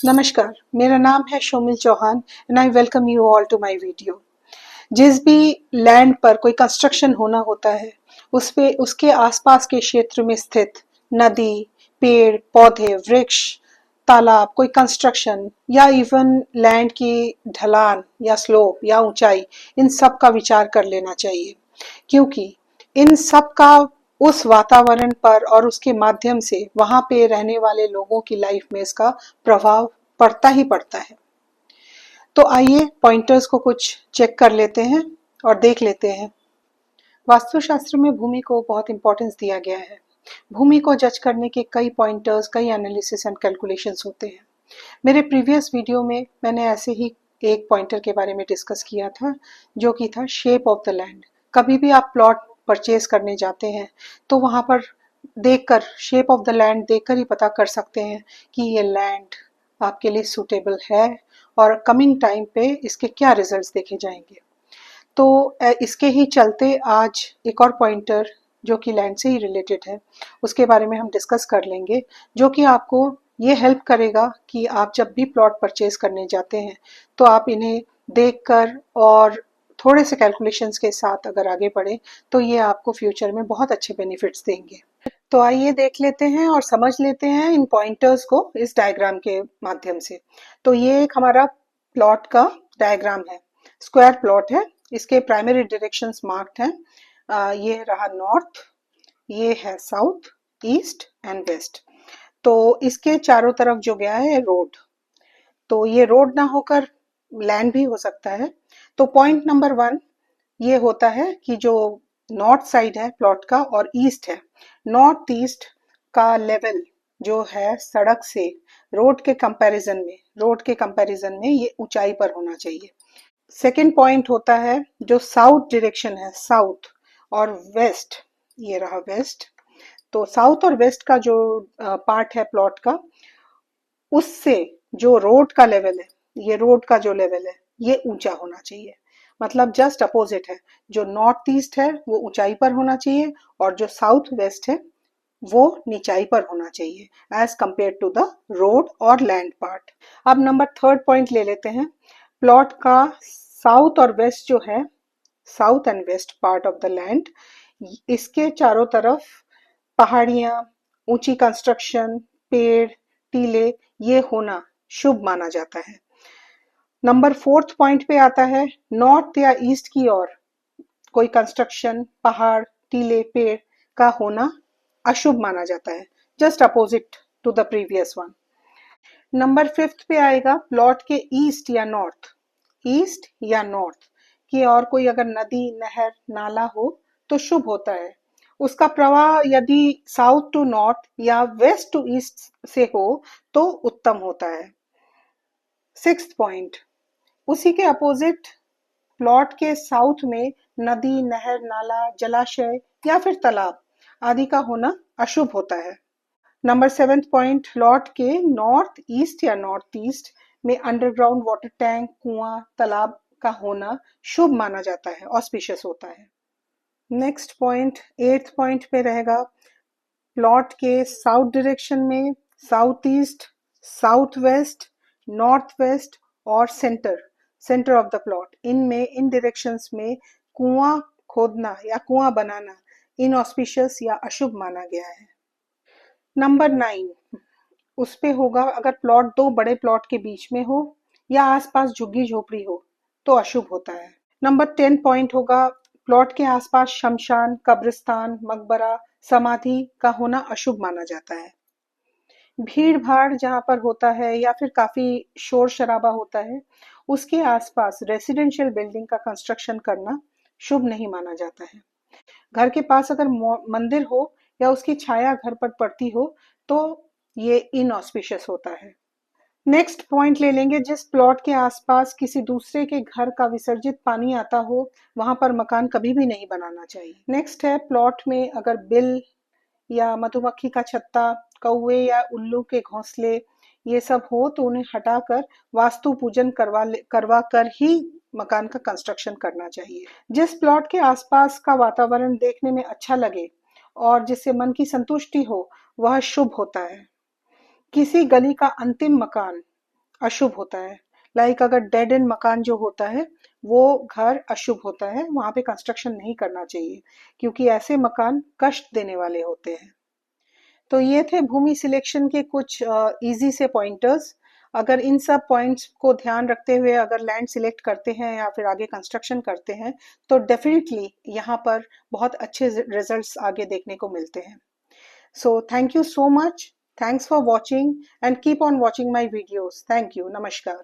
नमस्कार, मेरा नाम है Shomil Chauhan and I welcome you all to my video. जिस भी लैंड पर कोई कंस्ट्रक्शन होना होता है, उस पे उसके आसपास के क्षेत्र में स्थित नदी, पेड़, पौधे, वृक्ष, तालाब, कोई कंस्ट्रक्शन या इवन लैंड की ढलान या स्लोप या ऊंचाई, इन सब का विचार कर लेना चाहिए, क्योंकि इन सब का उस वातावरण पर और उसके माध्यम से वहां पे रहने वाले लोगों की लाइफ में इसका प्रभाव पड़ता ही पड़ता है। तो आइए पॉइंटर्स को कुछ चेक कर लेते हैं और देख लेते हैं। वास्तुशास्त्र में भूमि को बहुत इंपॉर्टेंस दिया गया है। भूमि को जज करने के कई पॉइंटर्स, कई एनालिसिस एंड कैलकुलेशंस होते हैं। मेरे प्रीवियस वीडियो में मैंने ऐसे ही एक पॉइंटर के बारे में डिस्कस किया था, जो कि था शेप ऑफ द लैंड। कभी भी आप प्लॉट परचेज करने जाते हैं तो वहां पर देखकर, शेप ऑफ द लैंड देखकर ही पता कर सकते हैं कि ये लैंड आपके लिए सूटेबल है और कमिंग टाइम पे इसके क्या रिजल्ट्स देखे जाएंगे। तो इसके ही चलते आज एक और पॉइंटर जो कि लैंड से ही रिलेटेड है, उसके बारे में हम डिस्कस कर लेंगे, जो कि आपको ये हेल्प करेगा कि आप जब भी प्लॉट परचेज करने जाते हैं तो आप इन्हें देखकर और थोड़े से कैलकुलेशंस के साथ अगर आगे बढ़े तो ये आपको फ्यूचर में बहुत अच्छे बेनिफिट्स देंगे। तो आइए देख लेते हैं और समझ लेते हैं इन पॉइंटर्स को इस डायग्राम के माध्यम से। तो ये एक हमारा प्लॉट का डायग्राम है, स्क्वायर प्लॉट है। इसके प्राइमरी डायरेक्शंस मार्क्ड हैं। ये रहा नॉर्थ, ये है साउथ, ईस्ट एंड वेस्ट। तो इसके चारों तरफ जो गया है रोड, तो ये रोड ना होकर लैंड भी हो सकता है। तो पॉइंट नंबर 1 ये होता है कि जो नॉर्थ साइड है प्लॉट का और ईस्ट है, नॉर्थ ईस्ट का लेवल जो है सड़क से रोड के कंपैरिजन में ये ऊंचाई पर होना चाहिए। सेकंड पॉइंट होता है जो साउथ डायरेक्शन है, साउथ और वेस्ट, ये रहा वेस्ट। तो साउथ और वेस्ट का जो पार्ट है प्लॉट का, उससे जो रोड का लेवल है, ये रोड का जो लेवल है ये ऊंचा होना चाहिए। मतलब जस्ट अपोजिट है, जो नॉर्थ ईस्ट है वो ऊंचाई पर होना चाहिए और जो साउथ वेस्ट है वो नीचाई पर होना चाहिए as compare to the road और लैंड पार्ट। अब नंबर थर्ड पॉइंट ले लेते हैं। प्लॉट का साउथ और वेस्ट जो है, south and west part of the land, इसके चारों तरफ पहाड़ियां, ऊंची कंस्ट्रक्शन, पेड़, टीले, ये होना शुभ माना जाता है। नंबर फोर्थ पॉइंट पे आता है, नॉर्थ या ईस्ट की ओर कोई कंस्ट्रक्शन, पहाड़, टीले, पेड़ का होना अशुभ माना जाता है, just opposite to the previous one. Number fifth पे आएगा प्लॉट के ईस्ट या नॉर्थ, ईस्ट या नॉर्थ की और कोई अगर नदी, नहर, नाला हो तो शुभ होता है। उसका प्रवाह यदि साउथ टू नॉर्थ या वेस्ट टू ईस्ट से हो तो उत्तम होता है। सिक्स्थ पॉइंट, उसी के अपोजिट प्लॉट के साउथ में नदी, नहर, नाला, जलाशय या फिर तालाब आदि का होना अशुभ होता है। नंबर सेवेंथ पॉइंट, प्लॉट के नॉर्थ ईस्ट या नॉर्थ ईस्ट में अंडरग्राउंड वाटर टैंक, कुआं, तालाब का होना शुभ माना जाता है, ऑस्पिशियस होता है। नेक्स्ट पॉइंट, एट्थ पॉइंट पे रहेगा, प्लॉट के साउथ डायरेक्शन में south east, south west, north west और सेंटर ऑफ द प्लॉट, इनमें इन डायरेक्शंस में कुआं खोदना या कुआं बनाना इनऑस्पिशियस या अशुभ माना गया है। नंबर 9, उस पे होगा अगर प्लॉट दो बड़े प्लॉट के बीच में हो या आसपास झुग्गी झोपड़ी हो तो अशुभ होता है। नंबर 10 पॉइंट होगा, प्लॉट के आसपास शमशान, कब्रिस्तान, मकबरा, समाधि का होना अशुभ माना जाता है। भीड़ भाड़ जहां पर होता है या फिर काफी शोर शराबा होता है, उसके आसपास रेसिडेंशियल बिल्डिंग का कंस्ट्रक्शन करना शुभ नहीं माना जाता है। घर के पास अगर मंदिर हो या उसकी छाया घर पर पड़ती हो तो ये इनऑस्पिशियस होता है। नेक्स्ट पॉइंट ले लेंगे, जिस प्लॉट के आसपास किसी दूसरे के घर का विसर्जित पानी आता हो वहां पर मकान कभी भी नहीं बनाना चाहिए। नेक्स्ट है, प्लॉट में अगर बिल या मधुमक्खी का छत्ता, कौवे या उल्लू के घोंसले ये सब हो तो उन्हें हटाकर वास्तु पूजन करवा कर ही मकान का कंस्ट्रक्शन करना चाहिए। जिस प्लॉट के आसपास का वातावरण देखने में अच्छा लगे और जिससे मन की संतुष्टि हो वह शुभ होता है। किसी गली का अंतिम मकान अशुभ होता है। लाइक अगर डेड एंड मकान जो होता है वो घर अशुभ होता है, वहां पे कंस्ट्रक्शन नहीं करना चाहिए क्योंकि ऐसे मकान कष्ट देने वाले होते हैं। तो ये थे भूमि सिलेक्शन के कुछ इजी से पॉइंटर्स। अगर इन सब पॉइंट्स को ध्यान रखते हुए अगर लैंड सिलेक्ट करते हैं या फिर आगे कंस्ट्रक्शन करते हैं तो डेफिनेटली यहाँ पर बहुत अच्छे रिजल्ट्स आगे देखने को मिलते हैं। So thank you so much, thanks for watching and keep on watching my videos. Thank you, नमस्कार।